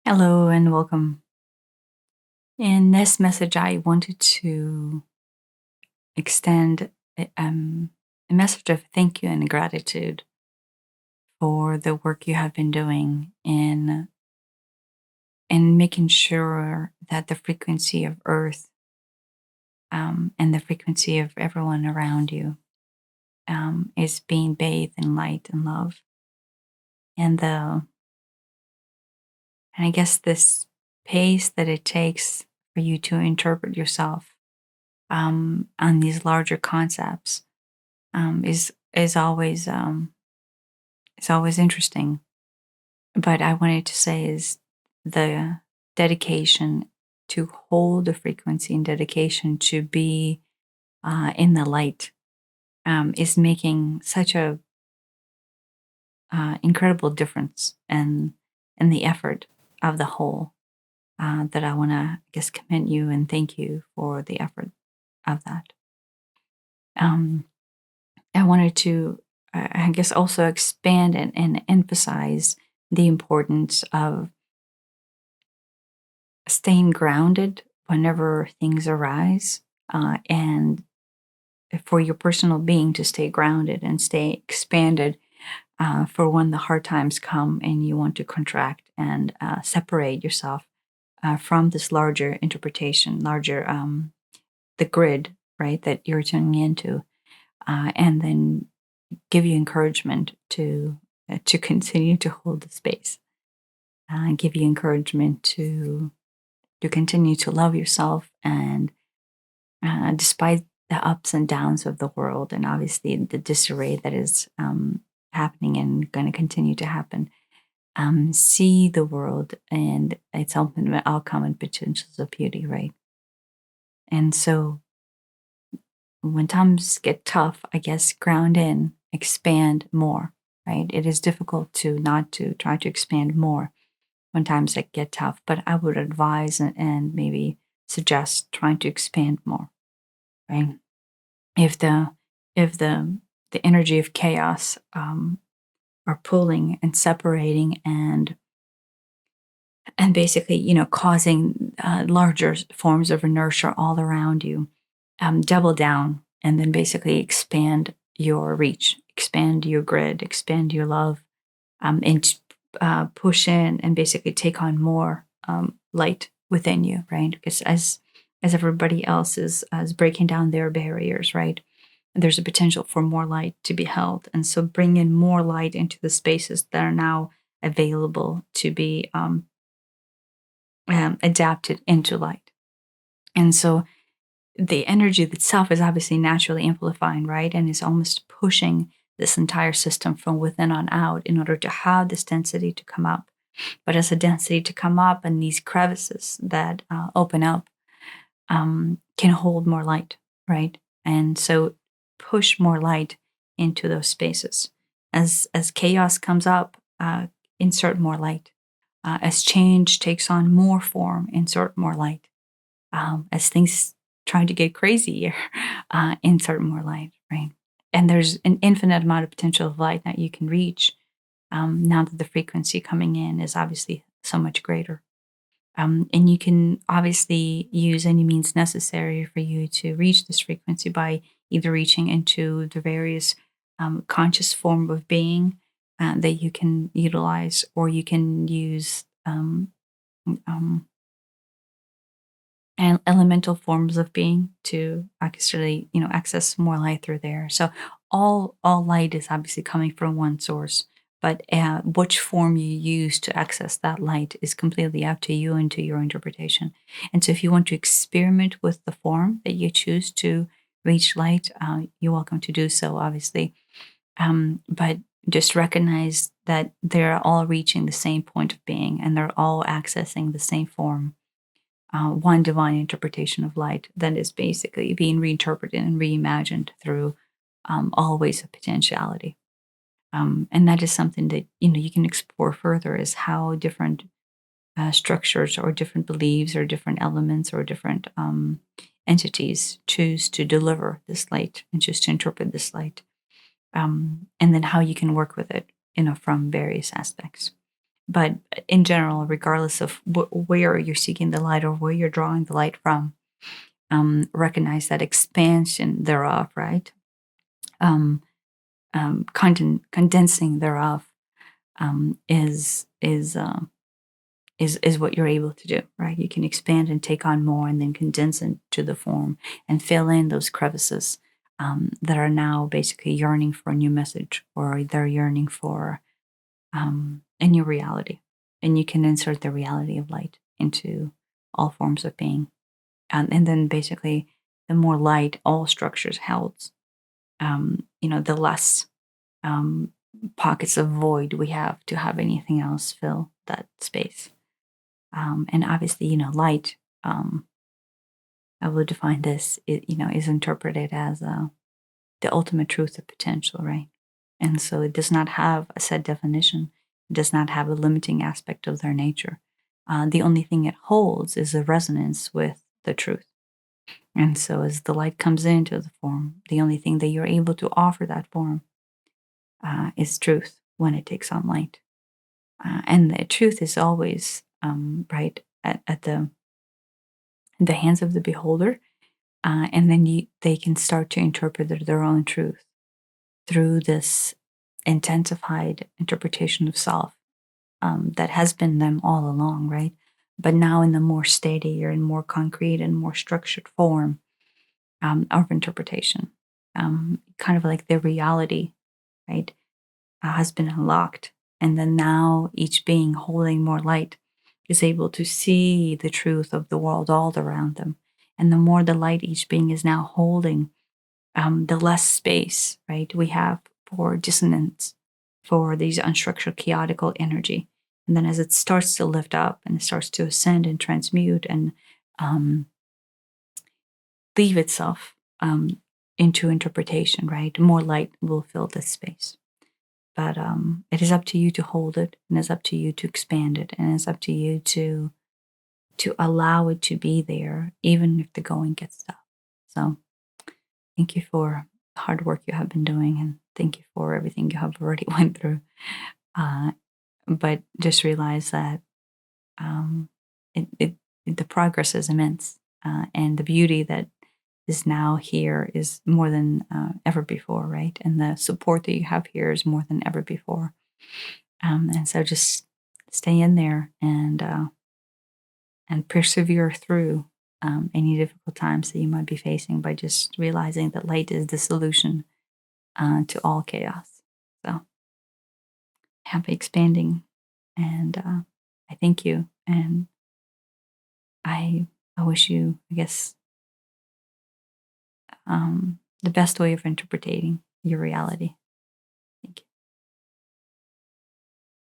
Hello and welcome. In this message, I wanted to extend a message of thank you and gratitude for the work you have been doing in making sure that the frequency of Earth and the frequency of everyone around you is being bathed in light and love. And I guess this pace that it takes for you to interpret yourself on these larger concepts is always it's always interesting. But I wanted to say is the dedication to hold the frequency and dedication to be in the light is making such a incredible difference in the effort of the whole that I want to I guess commend you and thank you for the effort of that. Um, I wanted to, I guess, also expand and emphasize the importance of staying grounded whenever things arise, and for your personal being to stay grounded and stay expanded for when the hard times come and you want to contract and separate yourself from this larger interpretation, larger the grid, right, that you're tuning into, and then give you encouragement to continue to hold the space, give you encouragement to continue to love yourself, and despite the ups and downs of the world, and obviously the disarray that is happening and going to continue to happen, see the world and its ultimate outcome and potentials of beauty, right? And so when times get tough, I guess ground in, expand more, right? It is difficult to not to try to expand more when times that get tough, but I would advise and maybe suggest trying to expand more, right? If the energy of chaos are pulling and separating and basically causing larger forms of inertia all around you, double down and then basically expand your reach, expand your grid, expand your love, and push in and basically take on more light within you, right? Because as everybody else is breaking down their barriers, right? There's a potential for more light to be held, and so bring in more light into the spaces that are now available to be adapted into light. And so the energy itself is obviously naturally amplifying, right? And is almost pushing this entire system from within on out in order to have this density to come up. But as the density to come up and these crevices that open up can hold more light, right? And so push more light into those spaces. As chaos comes up, insert more light. As change takes on more form, insert more light. As things trying to get crazier, insert more light, right? And there's an infinite amount of potential of light that you can reach now that the frequency coming in is obviously so much greater. And you can obviously use any means necessary for you to reach this frequency by either reaching into the various conscious form of being that you can utilize, or you can use um, and elemental forms of being to actually access more light through there. So all light is obviously coming from one source, but which form you use to access that light is completely up to you and to your interpretation. And so if you want to experiment with the form that you choose to reach light, you're welcome to do so, obviously. But just recognize that they're all reaching the same point of being, and they're all accessing the same form, one divine interpretation of light that is basically being reinterpreted and reimagined through all ways of potentiality. And that is something that you can explore further, is how different structures or different beliefs or different elements or different entities choose to deliver this light and choose to interpret this light, and then how you can work with it, from various aspects. But in general, regardless of where you're seeking the light or where you're drawing the light from, recognize that expansion thereof, right? Um, Condensing thereof um, is is uh, is what you're able to do, right? You can expand and take on more, and then condense into the form and fill in those crevices that are now basically yearning for a new message, or they're yearning for a new reality. And you can insert the reality of light into all forms of being, and then basically, the more light all structures held, the less um, pockets of void we have to have anything else fill that space. And obviously, light, I will define this, is interpreted as the ultimate truth of potential, right? And so it does not have a set definition. It does not have a limiting aspect of their nature. The only thing it holds is a resonance with the truth. And so as the light comes into the form, the only thing that you're able to offer that form is truth when it takes on light. And the truth is always right at the hands of the beholder, and then they can start to interpret their own truth through this intensified interpretation of self that has been them all along, right? But now in the more steadier and more concrete and more structured form of interpretation, kind of like the reality, right, has been unlocked. And then now each being holding more light is able to see the truth of the world all around them. And the more the light each being is now holding, the less space, right, we have for dissonance, for these unstructured, chaotical energy. And then as it starts to lift up and it starts to ascend and transmute and um, leave itself into interpretation, right, more light will fill this space. But it is up to you to hold it, and it's up to you to expand it, and it's up to you to allow it to be there, even if the going gets tough. So thank you for the hard work you have been doing, and thank you for everything you have already went through. Uh, but just realize that um, the progress is immense, and the beauty that is now here is more than ever before, right? And the support that you have here is more than ever before. And so just stay in there and persevere through any difficult times that you might be facing by just realizing that light is the solution to all chaos. So happy expanding, and I thank you, and I wish you, I guess, the best way of interpreting your reality.